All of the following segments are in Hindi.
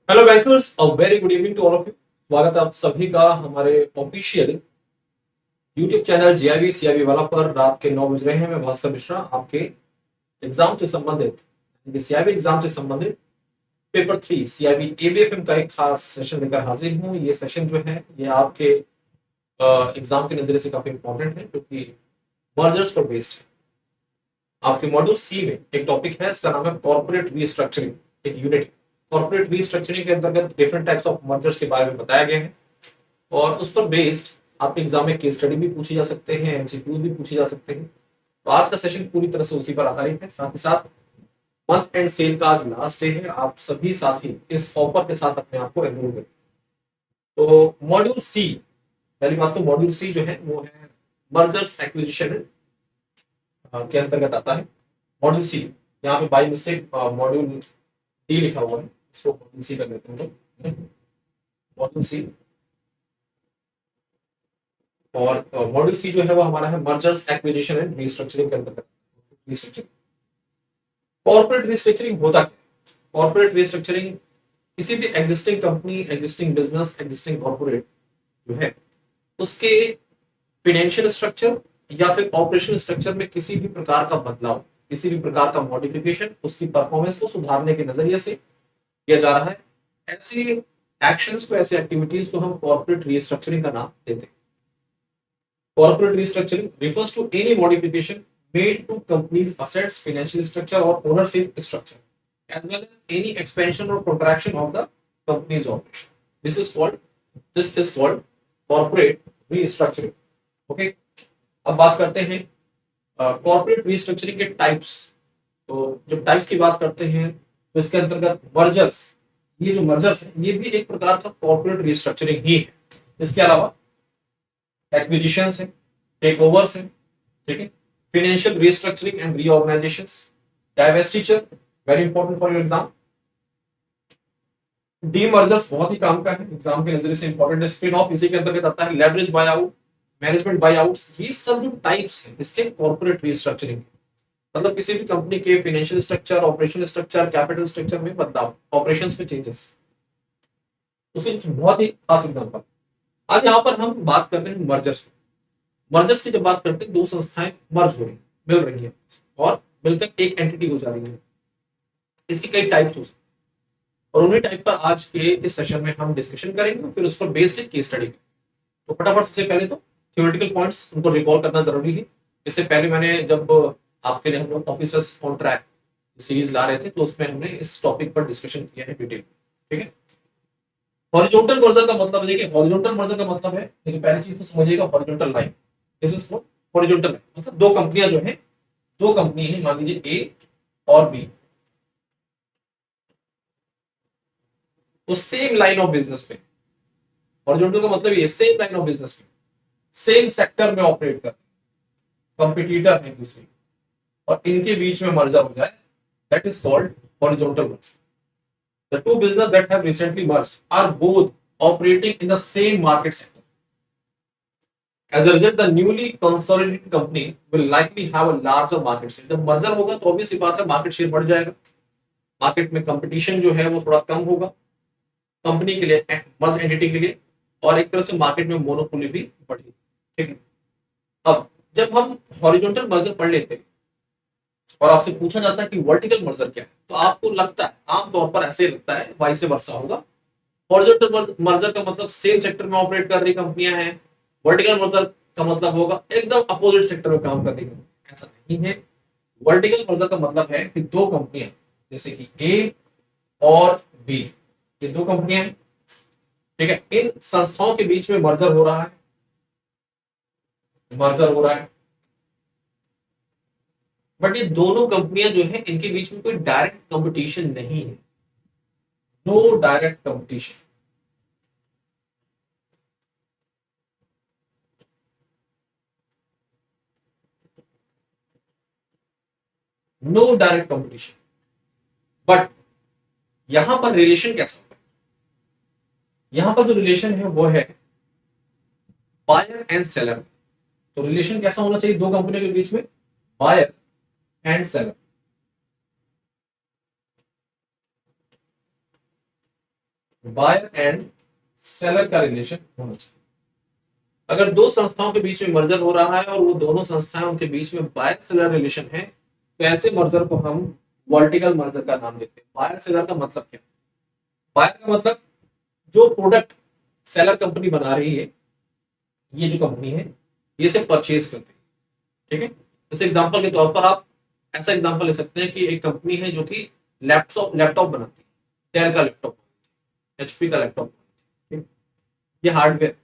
Hello bankers, a very good evening to all of you. स्वागत है आप सभी का हमारे official YouTube channel GIB CIB वाला पर। रात के 9 बज रहे हैं। मैं भास्कर मिश्रा आपके एग्जाम से संबंधित सीआईबी एग्जाम से संबंधित पेपर 3 सीआईबी एबीएफएम का एक खास सेशन लेकर हाजिर हूँ। ये सेशन जो है ये आपके एग्जाम के नजरिए से काफी इंपॉर्टेंट है क्योंकि मर्जर्स पर बेस्ड है। आपके मॉड्यूल सी में एक टॉपिक है, इसका नाम है कॉर्पोरेट रीस्ट्रक्चरिंग, एक यूनिट। कॉर्पोरेट रीस्ट्रक्चरिंग के अंतर्गत डिफरेंट टाइप्स ऑफ मर्जर्स के बारे में बताया गया है और उस पर बेस्ड आपके एग्जाम में केस स्टडी भी पूछी जा सकते हैं, एमसीक्यूज भी पूछे जा सकते हैं। तो आज का सेशन पूरी तरह से उसी पर आधारित है। साथ ही साथ मंथ एंड सेल का आज लास्ट डे है। आप सभी साथी इस ऑफर के साथ अपने आप को एनरोल करें। तो मॉड्यूल सी, पहली बात तो मॉड्यूल सी जो है वो है मर्जर्स एक्विजिशन के अंतर्गत आता है। मॉड्यूल सी, यहाँ पे बाई मिस्टेक मॉड्यूल डी लिखा हुआ है, इसको मॉड्यूल सी कर लेते हैं। तो मॉड्यूल सी, और मॉड्यूल सी जो है वो हमारा है मर्जर्स एक्विजिशन एंड रीस्ट्रक्चरिंग के अंतर्गत। रीस्ट्रक्चरिंग, कॉर्पोरेट रीस्ट्रक्चरिंग होता क्या है? कॉर्पोरेट रीस्ट्रक्चरिंग किसी भी existing company, existing business, existing corporate जो है उसके फाइनेंशियल स्ट्रक्चर या फिर ऑपरेशनल स्ट्रक्चर में किसी भी प्रकार का बदलाव, किसी भी प्रकार का मॉडिफिकेशन उसकी परफॉर्मेंस को सुधारने के नजरिए से किया जा रहा है। ऐसे एक्शंस को, ऐसे एक्टिविटीज को हम कॉर्पोरेट रीस्ट्रक्चरिंग का नाम देते हैं। Corporate restructuring refers to any modification made to company's assets, financial structure, or ownership structure, as well as any expansion or contraction of the company's operation. This is called corporate restructuring. Okay. अब बात करते हैं कॉर्पोरेट रीस्ट्रक्चरिंग के टाइप्स। तो जब टाइप्स की बात करते हैं तो इसके अंतर्गत मर्जर्स, ये जो मर्जर्स है ये भी एक प्रकार का कॉर्पोरेट रीस्ट्रक्चरिंग ही है। इसके अलावा एक्विजिशंस है, टेक ओवर्स है, ठीक है, financial restructuring and reorganization, divestiture, very important for your exam. Demergers बहुत ही काम का है, एग्जाम के नजरिए से इंपॉर्टेंट है। स्पिन ऑफ इसी के अंतर्गत आता है। Leverage bye out, management by out, ये सब जो टाइप्स हैं इसके कॉर्पोरेट रीस्ट्रक्चरिंग, मतलब किसी भी कंपनी के financial structure, operational structure, capital structure में बदलाव, ऑपरेशंस में चेंजेस, उसके बहुत ही खास एग्जांपल। आज यहाँ पर हम बात कर रहे हैं मर्जर्स। मर्जर्स की जब बात करते हैं, दो संस्थाएं मर्ज हो रही हैं, मिल रही हैं और मिलकर एक एंटिटी हो जा रही है। इसके कई टाइप्स हो सकते हैं और उन्हीं टाइप पर आज के इस सेशन में हम डिस्कशन करेंगे, फिर उस पर बेस्ड एक केस स्टडी। तो फटाफट सबसे पहले तो थ्योरेटिकल पॉइंट्स उनको रिकॉल करना जरूरी है। इससे पहले मैंने जब आपके लिए हम लोग ऑफिसर्स ऑन ट्रैक सीरीज ला रहे थे तो उसमें हमने इस टॉपिक पर डिस्कशन किया है डिटेल। ठीक है। हॉरिजॉन्टल मर्जर का मतलब, देखिए हॉरिजॉन्टल मर्जर का मतलब है, देखिए पहली चीज तो समझिएगा, horizontal line, this is called horizontal line. मतलब दो कंपनियां जो है, दो कंपनी है, मान लीजिए ए और बी, तो सेम लाइन ऑफ बिजनेस पे। हॉरिजॉन्टल का मतलब ये सेम लाइन ऑफ बिजनेस पे, सेम सेक्टर में ऑपरेट कर, कंपटीटर है दूसरी, और इनके बीच में मर्जर हो जाए, that is called horizontal merger. The two business that have recently merged are both operating in the same market sector. As a result, the newly consolidated company will likely have a larger market share. जब मर्जर होगा तो ऑब्वियस सी बात है मार्केट शेयर बढ़ जाएगा, मार्केट में कंपटीशन जो है वो थोड़ा कम होगा कंपनी के लिए, मर्ज एंटिटी के लिए, और एक तरह से मार्केट में मोनोपोली भी बढ़ेगी। ठीक है। अब जब हम हॉरिजॉन्टल मर्जर पढ़ लेते हैं और आपसे पूछा जाता है कि वर्टिकल मर्जर क्या है, तो आपको लगता है, आमतौर पर ऐसे लगता है वाइस वर्सा होगा। हॉरिजॉन्टल मर्जर का मतलब सेम सेक्टर में ऑपरेट कर रही कंपनियां हैं, वर्टिकल मर्जर का मतलब होगा एकदम अपोजिट सेक्टर में काम कर रही कंपनी। ऐसा नहीं है। वर्टिकल मर्जर का मतलब है कि दो कंपनियां, जैसे कि ए और बी, ये दो कंपनियां हैं, ठीक है, इन संस्थाओं के बीच में मर्जर हो रहा है, मर्जर हो रहा है, बट ये दोनों कंपनियां जो है इनके बीच में कोई डायरेक्ट कंपटीशन नहीं है, no direct competition. No direct competition, but यहां पर रिलेशन कैसा होगा? यहां पर जो रिलेशन है वो है बायर एंड सेलर। तो रिलेशन कैसा होना चाहिए दो कंपनियों के बीच में? Buyer and seller. Buyer and seller का रिलेशन होना चाहिए। अगर दो संस्थाओं के बीच में मर्जर हो रहा है और वो दोनों संस्थाएं उनके बीच में बायर सेलर रिलेशन है, तो ऐसे मर्जर को हम वर्टिकल मर्जर का नाम देते हैं। बायर सेलर का मतलब क्या? बायर का मतलब जो प्रोडक्ट सेलर कंपनी बना रही है, ये जो कंपनी है ये से परचेज करती है। ठीक है, जैसे एग्जांपल के तौर पर आप ऐसा एग्जांपल ले सकते हैं कि एक कंपनी है जो कि लैपटॉप लैपटॉप बनाती है, डेल का लैपटॉप, एचपी का लैपटॉप, ये हार्डवेयर।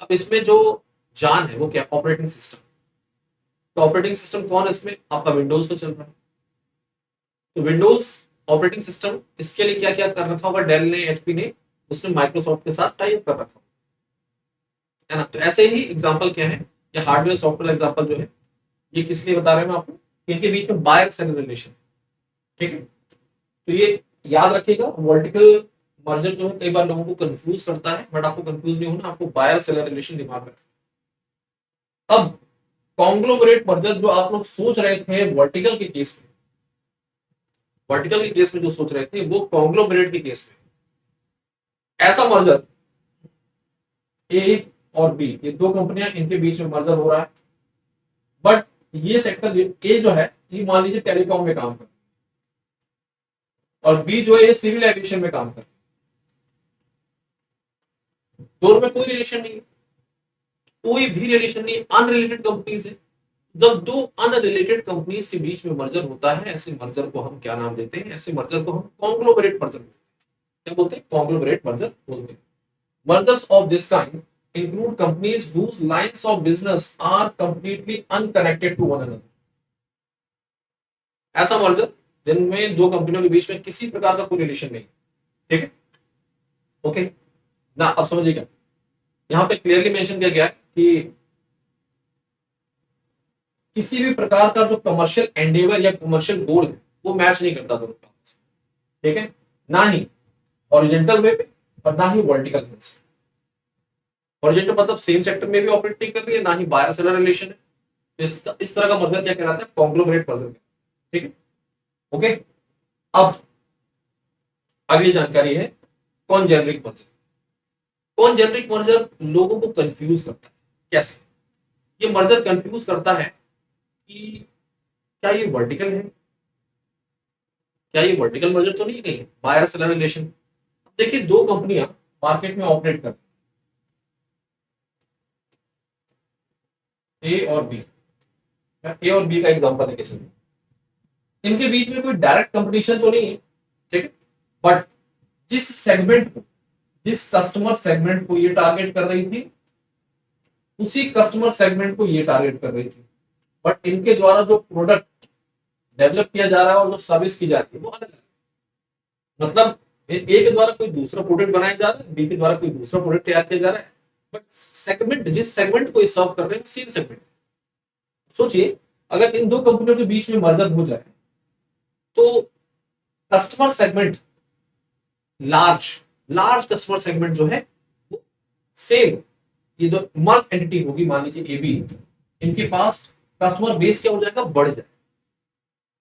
अब इसमें जो जान है वो क्या? Operating system. तो ऑपरेटिंग सिस्टम कौन है इसमें? आपका विंडोज तो चल रहा है। तो विंडोज ऑपरेटिंग सिस्टम, इसके लिए क्या क्या कर रखा होगा डेल ने, एचपी ने? उसने माइक्रोसॉफ्ट के साथ टाई अप कर रखा है ना। तो ऐसे ही एग्जांपल क्या है, ये हार्डवेयर सॉफ्टवेयर एग्जांपल जो है, ये किस लिए बता रहे हैं मैं आपको? इनके बीच में बायर सेलर रिलेशन। ठीक है, तो ये याद रखिएगा। वर्टिकल मर्जर जो है कई बार लोगों को कंफ्यूज करता है, बट आपको कंफ्यूज नहीं होना, आपको बायर सेलर रिलेशन दिमाग में रखना। अब कॉन्ग्लोमरेट मर्जर जो आप लोग सोच रहे थे वर्टिकल के केस में, वर्टिकल के केस में जो सोच रहे थे वो कॉन्ग्लोमरेट के केस में, ऐसा मर्जर ए और बी, ये दो कंपनियां, इनके बीच में मर्जर हो रहा है। बट ये सेक्टर ए जो है, ये मान लीजिए टेलीकॉम में काम कर, और बी जो है ये सिविल एविएशन में काम कर, दोनों में कोई रिलेशन नहीं है, कोई भी रिलेशन नहीं, अनरिलेटेड कंपनीज है। जब दो अनरिलेटेड कंपनीज के बीच में मर्जर होता है, ऐसे मर्जर को हम क्या नाम देते हैं? ऐसे मर्जर को हम कॉन्ग्लोमरेट मर्जर, क्या बोलते हैं? कॉन्ग्लोमरेट मर्जर बोलते हैं। Mergers of this kind include companies whose lines of business are completely unconnected to one another। ऐसा मर्जर जिनमें दो कंपनियों के बीच में किसी प्रकार का कोई रिलेशन नहीं। ठीक है, ओके ना। अब समझिएगा, यहां पे क्लियरली मेंशन किया गया है कि किसी भी प्रकार का जो कमर्शियल एंडेवर या कमर्शियल गोल है वो मैच नहीं करता दोनों का। ठीक है, ना ही हॉरिजॉन्टल वे पे और ना ही वर्टिकल वे पे। हॉरिजॉन्टल मतलब सेम सेक्टर में भी ऑपरेट नहीं कर रही है, ना ही बायर सेलर रिलेशन है। इस तरह का मर्जर क्या कहलाता है? Conglomerate merger. ठीक है, ओके। अब अगली जानकारी है कौन जेनरिक मर्जर। कौन जेनरिक मर्जर लोगों को कंफ्यूज करता है। कैसे ये मर्जर कंफ्यूज करता है कि क्या ये वर्टिकल है, क्या ये वर्टिकल मर्जर तो नहीं, नहीं बायर सेलर रिलेशन। देखिए दो कंपनियां मार्केट में ऑपरेट कर, ए और बी, ए और बी का एग्जांपल है किसी में, इनके बीच में कोई डायरेक्ट कंपटीशन तो नहीं है। ठीक है, बट जिस सेगमेंट को, जिस कस्टमर सेगमेंट को ये टारगेट कर रही थी, उसी कस्टमर सेगमेंट को ये टारगेट कर रही थी, बट इनके द्वारा जो प्रोडक्ट डेवलप किया जा रहा है और जो सर्विस की जाती है वो अलग है। मतलब ए के द्वारा कोई दूसरा प्रोडक्ट बनाया जा रहा है, बी के द्वारा कोई दूसरा प्रोडक्ट तैयार किया जा रहा है, बट सेगमेंट, जिस सेगमेंट को ये सर्व कर रहे हैं सेम सेगमेंट। सोचिए अगर इन दो कंपनियों के बीच में मर्जर हो जाए तो customer segment, large large customer segment जो है वो सेम, ये जो मर्ज एंटिटी होगी मान लीजिए ए बी, इनके पास कस्टमर बेस क्या हो जाएगा? बढ़ जाए।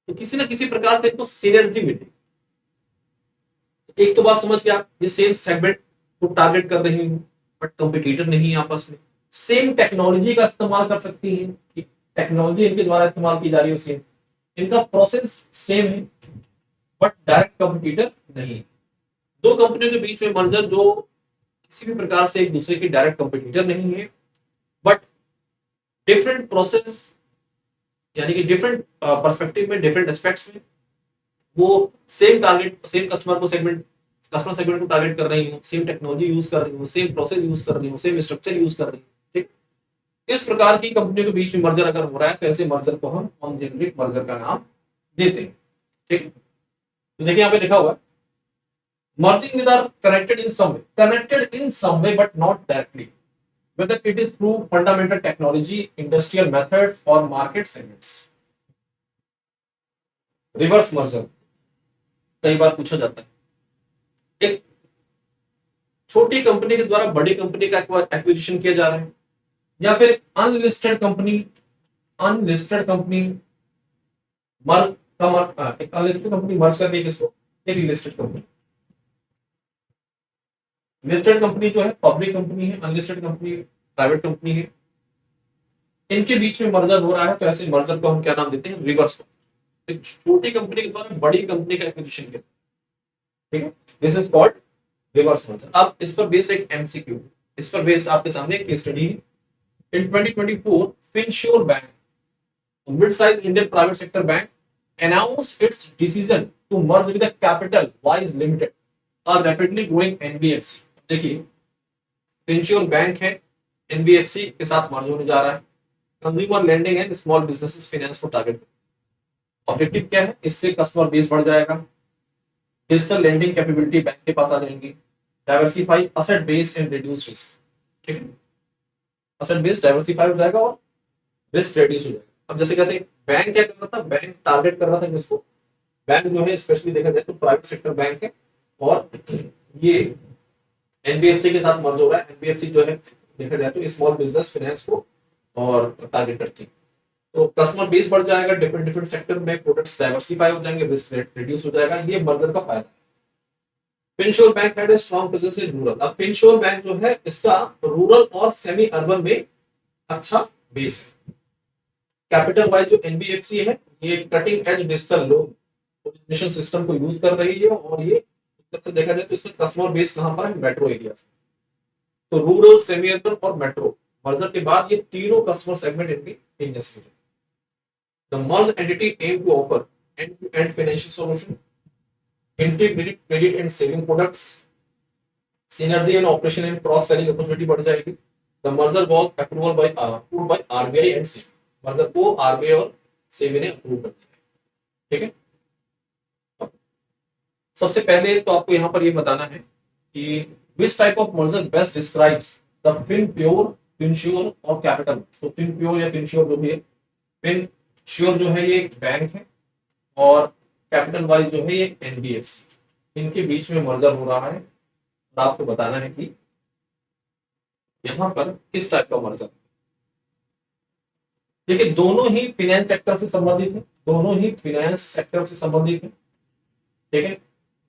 तो किसी ना किसी प्रकार से इनको सिनर्जी मिलेगी। एक तो बात समझ गया, ये सेम सेगमेंट को टारगेट कर रही हूँ, बट कंपटीटर नहीं है आपस में, सेम टेक्नोलॉजी का इस्तेमाल कर सकती है, टेक्नोलॉजी इनके द्वारा इस्तेमाल की जा रही है सेम, इनका प्रोसेस सेम है, बट डायरेक्ट कंपटीटर नहीं। दो कंपनियों के बीच में मर्जर जो किसी भी प्रकार से एक दूसरे की डायरेक्ट कंपटीटर नहीं है, बट डिफरेंट प्रोसेस, यानी कि डिफरेंट पर्सपेक्टिव में, डिफरेंट एस्पेक्ट्स में वो सेम टारगेट, सेम कस्टमर को सेगमेंट, कस्टमर सेगमेंट को टारगेट कर रही हूँ, सेम टेक्नोलॉजी यूज कर रही हूँ, सेम प्रोसेस यूज कर रही हूँ, सेम स्ट्रक्चर यूज कर रही हूँ। ठीक, इस प्रकार की कंपनियों के बीच में मर्जर अगर हो रहा है तो ऐसे मर्जर को हम ऑन जेनरिक मर्जर का नाम देते हैं। ठीक, तो देखिए यहाँ पे लिखा हुआ है merging with are connected in some way, connected in some way but not directly, whether it is through fundamental technology, industrial methods or market segments। Reverse merger कई बार पूछा जाता है, एक छोटी कंपनी के द्वारा बड़ी कंपनी का एक्विजिशन किया जा रहा है, या फिर अनलिस्टेड कंपनी, अनलिस्टेड कंपनी एक अनलिस्टेड कंपनी मर्ज करके किसको? एक लिस्टेड कंपनी। लिस्टेड कंपनी जो है पब्लिक कंपनी है, अनलिस्टेड कंपनी प्राइवेट कंपनी है, इनके बीच में मर्जर हो रहा है, तो ऐसे मर्जर को हम क्या नाम देते हैं, रिवर्स मर्जर। एक छोटी कंपनी के द्वारा बड़ी कंपनी का एक्विजिशन किया, ठीक है, this is called reverse merger. अब इस पर बेस्ड एक एमसीक्यू, इस पर बेस्ड आपके सामने एक केस स्टडी है। इन 2024 फिनश्योर bank, mid-sized Indian private sector bank, announced its decision to merge with the Capital Wise Limited, a rapidly growing NBFC। देखिए, फिनश्योर बैंक है, एनबीएफसी के साथ मर्ज होने जा रहा है। Consumer lending and small businesses finance को टारगेट। ऑब्जेक्टिव क्या है, इससे कस्टमर बेस बढ़ जाएगा, डिजिटल लेंडिंग कैपेबिलिटी बैंक के पास आ जाएंगी, diversify asset base and reduce risk, ठीक है, असेट बेस डाइवर्सिफाई हो जाएगा और रिस्क रिड्यूस हो जाएगा। अब जैसे कैसे बैंक क्या कर रहा था, बैंक टारगेट कर रहा था किसको, बैंक जो है स्पेशली देखा जाए तो प्राइवेट सेक्टर बैंक है, और ये एनबीएफसी के साथ मर्ज हो रहा है। एनबीएफसी जो है देखा जाए तो स्मॉल बिजनेस फाइनेंस को और टारगेट करती है, तो कस्टमर बेस बढ़ जाएगा, डिफरेंट डिफरेंट सेक्टर में प्रोडक्ट्स डाइवर्सिफाई हो जाएंगे, रिस्क रिड्यूस हो जाएगा, ये मर्जर का फायदा है। Finsure bank had a strong presence in rural. अब फिनश्योर बैंक जो है इसका रूरल और सेमी अर्बन में अच्छा बेस है। कैपिटल वाइज जो एनबीएफसी है ये cutting edge digital loan origination system को यूज कर रही है, और ये से देखा जाए तो इसका कस्टमर बेस कहां पर है, मेट्रो एरिया से। तो रूरल, सेमी अर्बन और मेट्रो मर्जर के बाद ये तीनों कस्टमर सेगमेंट इनकी इंडस्ट्री है। The merge entity aim to offer end to end financial solution, integrated credit and saving products, synergy and operation and cross selling opportunity बढ़ जाएगी। The merger was approved by RBI and SEBI. Merger को आरबीआई और सेबी ने अप्रूव कर दिया, ठीक है। सबसे पहले तो आपको यहां पर ये बताना है कि which type of merger best describes the Finpure, Finsure और कैपिटल। तो फिनप्योर या फिनश्योर जो भी है, फिनश्योर जो है ये एक बैंक है, और कैपिटल वाइज जो है ये एनबीएफसी, इनके बीच में मर्जर हो रहा है, और आपको बताना है कि यहां पर किस टाइप का मर्जर। देखिए दोनों ही फाइनेंस सेक्टर से संबंधित है, दोनों ही फाइनेंस सेक्टर से संबंधित है, ठीक है।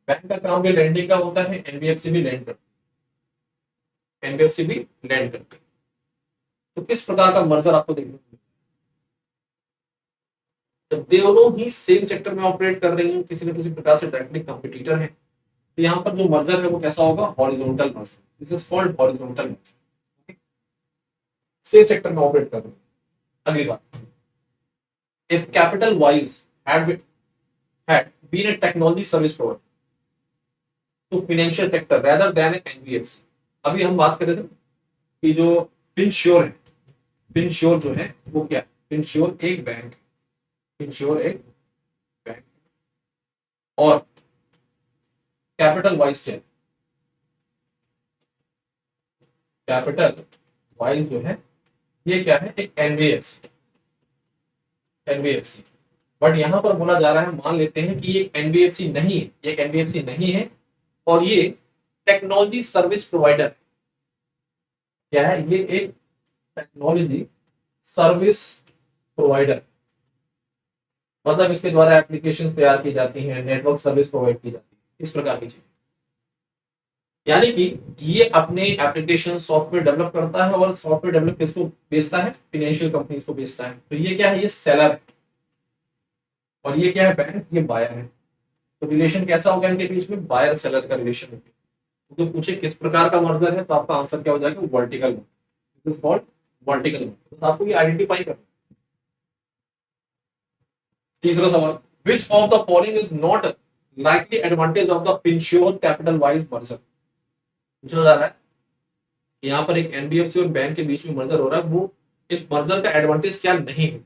बैंक का काम भी लैंडिंग का होता है, एनबीएफसी भी लैंड करती है, एनबीएफसी भी लैंड करती है। तो किस प्रकार का मर्जर आपको देखने को मिलेगा, जब दोनों ही सेम सेक्टर में ऑपरेट कर रही हैं, किसी न किसी प्रकार से डायरेक्टली कंपटीटर है, तो यहाँ पर जो मर्जर है वो कैसा होगा, horizontal merger. This is called horizontal merger, same sector में ऑपरेट कर रही है। अगली बात, if capital wise had been a technology service provider to financial sector rather than an NBFC। अभी हम बात कर रहे थे कि जो फिनश्योर है, फिनश्योर जो है वो क्या है, फिनश्योर एक बैंक, फिनश्योर एक बैंक, और कैपिटल वाइज क्या है, कैपिटल वाइज जो है ये क्या है, एक एनबीएफसी, एनबीएफसी। बट यहां पर बोला जा रहा है, मान लेते हैं कि ये एनबीएफसी नहीं है, ये एनबीएफसी नहीं है, और ये टेक्नोलॉजी सर्विस प्रोवाइडर क्या है, ये एक टेक्नोलॉजी सर्विस प्रोवाइडर, मतलब इसके द्वारा एप्लीकेशंस तैयार की जाती हैं, नेटवर्क सर्विस प्रोवाइड की जाती है, इस प्रकार की चीज। यानी कि ये अपने एप्लीकेशन सॉफ्टवेयर डेवलप करता है, और सॉफ्टवेयर डेवलप किसको बेचता है, फाइनेंशियल कंपनीज को बेचता है। तो ये क्या है, ये सेलर है, और ये क्या है, बैंक, ये बायर है। तो रिलेशन कैसा होगा इनके बीच में, बायर सेलर का रिलेशन होगा। तो पूछे किस प्रकार का मर्जर है, तो आपका आंसर क्या हो जाएगा, वर्टिकल मर्जर, वर्टिकल मर्जर। तो आपको ये आइडेंटिफाई करना। तीसरा सवाल, which of the following is not likely advantage of the Finsure capital wise merger. पूछा जा रहा है यहाँ पर एक एनबीएफसी और बैंक के बीच में मर्जर हो रहा है, वो इस मर्जर का एडवांटेज क्या नहीं है।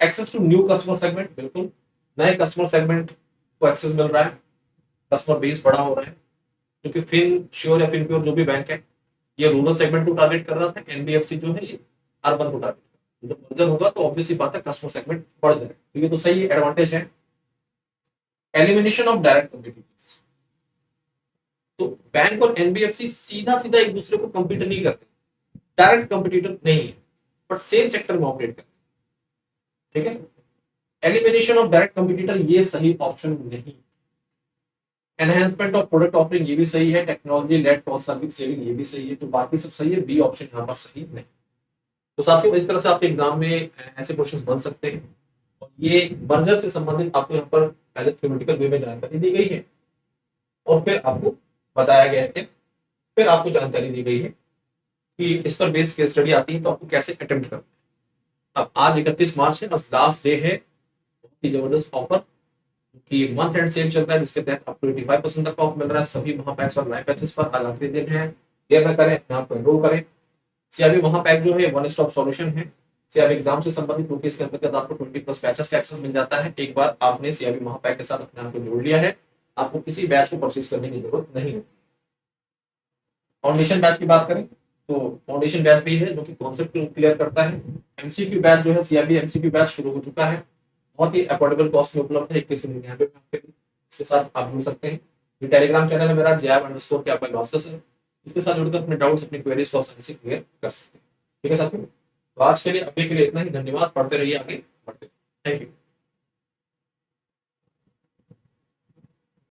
Access to new customer segment, बिल्कुल नए कस्टमर सेगमेंट को एक्सेस मिल रहा है, कस्टमर बेस बड़ा हो रहा है, क्योंकि फिनश्योर या फिनप्योर जो भी बैंक है ये रूरल सेगमेंट को टारगेट कर रहा था, एनबीएफसी जो है ये अर्बन को टारगेट। जब मर्जर होगा तो ऑब्वियसली बात है कस्टमर सेगमेंट बढ़ जाएगा, तो ये तो सही एडवांटेज है। एलिमिनेशन ऑफ डायरेक्ट कॉम्पिटिटर्स, तो बैंक और एनबीएफसी सीधा सीधा एक दूसरे को कंपीट नहीं करते, डायरेक्ट कंपटीटर नहीं है, बट सेम सेक्टर में ऑपरेट करते, ठीक है। एलिमिनेशन ऑफ डायरेक्ट कंपटीटर ये सही ऑप्शन नहीं, एनहेंसमेंट ऑफ प्रोडक्ट ऑफरिंग ये भी सही है, technology led cost service saving ये भी सही है, तो बाकी सब सही है, बी ऑप्शन यहाँ पर सही नहीं। तो साथियों इस तरह से आपके एग्जाम में ऐसे क्वेश्चंस बन सकते हैं। और ये मर्जर से संबंधित आपको यहाँ पर पहले थ्योरेटिकल वे में जानकारी दी गई है और फिर आपको बताया गया है कि फिर आपको जानकारी दी गई है कि इस पर बेस केस स्टडी आती है तो आपको कैसे अटेम्प्ट करना है। अब आज 31 मार्च है, बस लास्ट डे है, बहुत ही जबरदस्त ऑफर कि मंथ एंड सेल चल रहा है जिसके तहत आपको 85% तक ऑफ मिल रहा है सभी महापैक्स और नए पैचेस पर। आज आखिरी दिन है, देर न करें, यहाँ पर एनरोल करें। सीआरबी महापैक जो है वन स्टॉप सॉल्यूशन है सीआरबी एग्जाम से संबंधित, क्योंकि इसके अंतर्गत आपको 20+ बैचेस का एक्सेस मिल जाता है। एक बार आपने सीआरबी महापैक के साथ अपने आप को जोड़ लिया है, आपको किसी बैच को परचेज करने की जरूरत नहीं है। फाउंडेशन बैच की बात करें तो फाउंडेशन बैच भी है जो कि कॉन्सेप्ट क्लियर करता है। एमसीक्यू बैच जो है सीआरबी एमसीक्यू बैच शुरू हो चुका है, बहुत ही अफोर्डेबल कॉस्ट में उपलब्ध है, 2199 में। इसके साथ आप जुड़ सकते हैं। ये टेलीग्राम चैनल है मेरा jab_, क्या है, इसके साथ जुड़कर अपने डाउट्स अपनी क्वेरीज को आसानी से क्लियर कर सकते हैं। ठीक है साथियों, तो आज के लिए अभी के लिए इतना ही। धन्यवाद, पढ़ते रहिए, आगे बढ़ते। Thank you.